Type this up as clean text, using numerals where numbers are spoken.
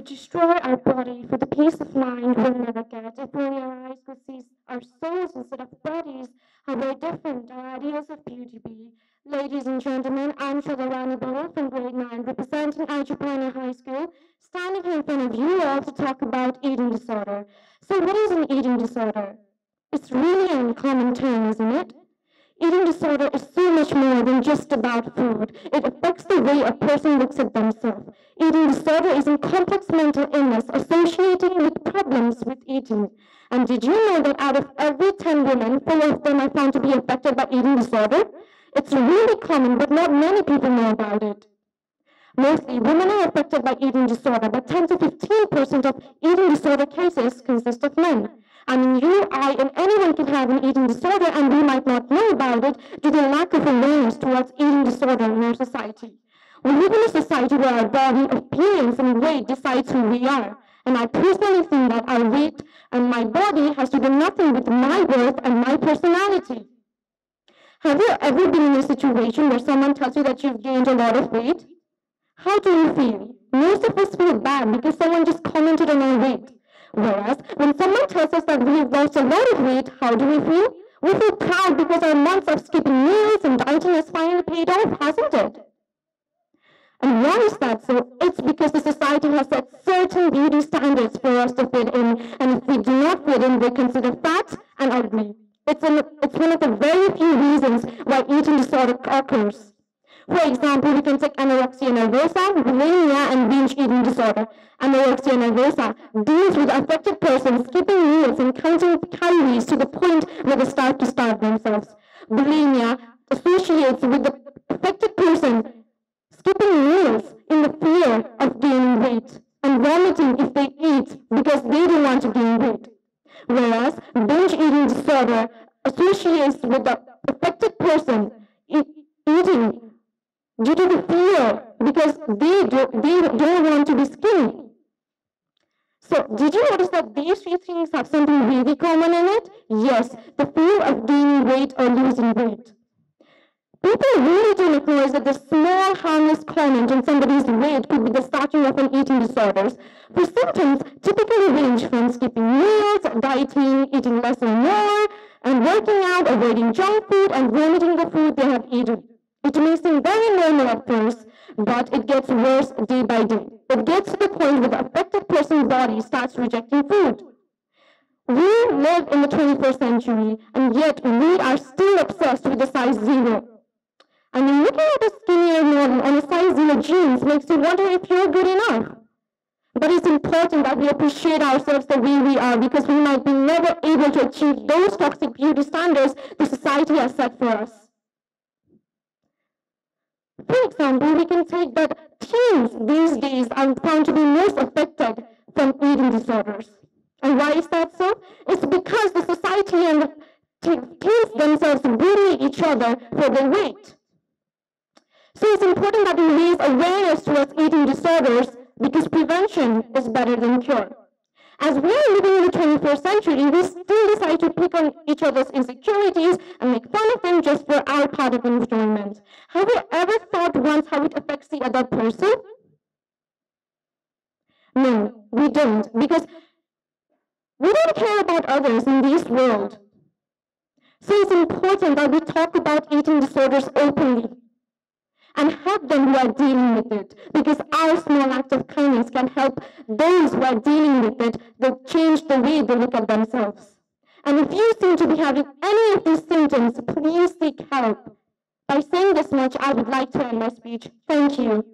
destroy our body for the peace of mind we'll never get. If only our eyes could see our souls instead of bodies, how very different our ideas of beauty be. Ladies and gentlemen, I'm Shraddha Rani Baudel from grade 9, representing Audition High School, standing here in front of you all to talk about eating disorder. So what is an eating disorder? It's really an uncommon term, isn't it? Eating disorder is so much more than just about food. It affects the way a person looks at themselves. Eating disorder is a complex mental illness associated with problems with eating. And did you know that out of every 10 women, 4 of them are found to be affected by eating disorder? It's really common, but not many people know about it. Mostly, women are affected by eating disorder, but 10 to 15% of eating disorder cases consist of men. I mean, you, I, and anyone can have an eating disorder, and we might not know about it due to the lack of awareness towards eating disorder in our society. We live in a society where our body appearance and weight decides who we are. And I personally think that our weight and my body has to do nothing with my worth and my personality. Have you ever been in a situation where someone tells you that you've gained a lot of weight? How do you feel? Most of us feel bad because someone just commented on our weight. Whereas, when someone tells us that we've lost a lot of weight, how do we feel? We feel proud because our months of skipping meals and dieting has finally paid off, hasn't it? And why is that so? It's because the society has set certain beauty standards for us to fit in, and if we do not fit in, we're considered fat and ugly. It's one of the very few reasons why eating disorder occurs. For example, we can take anorexia nervosa, bulimia, and binge eating disorder. Anorexia nervosa deals with the affected person skipping meals and counting calories to the point where they start to starve themselves. Bulimia associates with the affected person skipping meals in the fear of gaining weight and vomiting if they eat because they don't want to gain weight. Whereas binge eating disorder associates with the affected person eating due to the fear because they don't want to be skinny. So, did you notice that these 3 things have something really common in it? Yes, the fear of gaining weight or losing weight. People really don't acknowledge that the small, harmless comment on somebody's weight could be the starting of an eating disorder. For symptoms typically range from skipping meals, dieting, eating less or more, and working out, avoiding junk food, and vomiting the food they have eaten. It may seem very normal at first, but it gets worse day by day. It gets to the point where the affected person's body starts rejecting food. We live in the 21st century, and yet we are still obsessed with the size 0. I mean, looking at a skinnier model on a size 0 jeans makes you wonder if you're good enough. But it's important that we appreciate ourselves the way we are because we might be never able to achieve those toxic beauty standards the society has set for us. For example, we can take that teens these days are found to be most affected from eating disorders. And why is that so? It's because the society and the teens themselves bully each other for their weight. So it's important that we raise awareness towards eating disorders because prevention is better than cure. As we are living in the 21st century, we still decide to pick on each other's insecurities and make fun of them just for our part of enjoyment. Have you ever thought once how it affects the other person? No, we don't, because we don't care about others in this world. So it's important that we talk about eating disorders openly and help them who are dealing with it, because our small act of kindness can help those who are dealing with it to change the way they look at themselves. And if you seem to be having any of these symptoms, please seek help. By saying this much, I would like to end my speech. Thank you.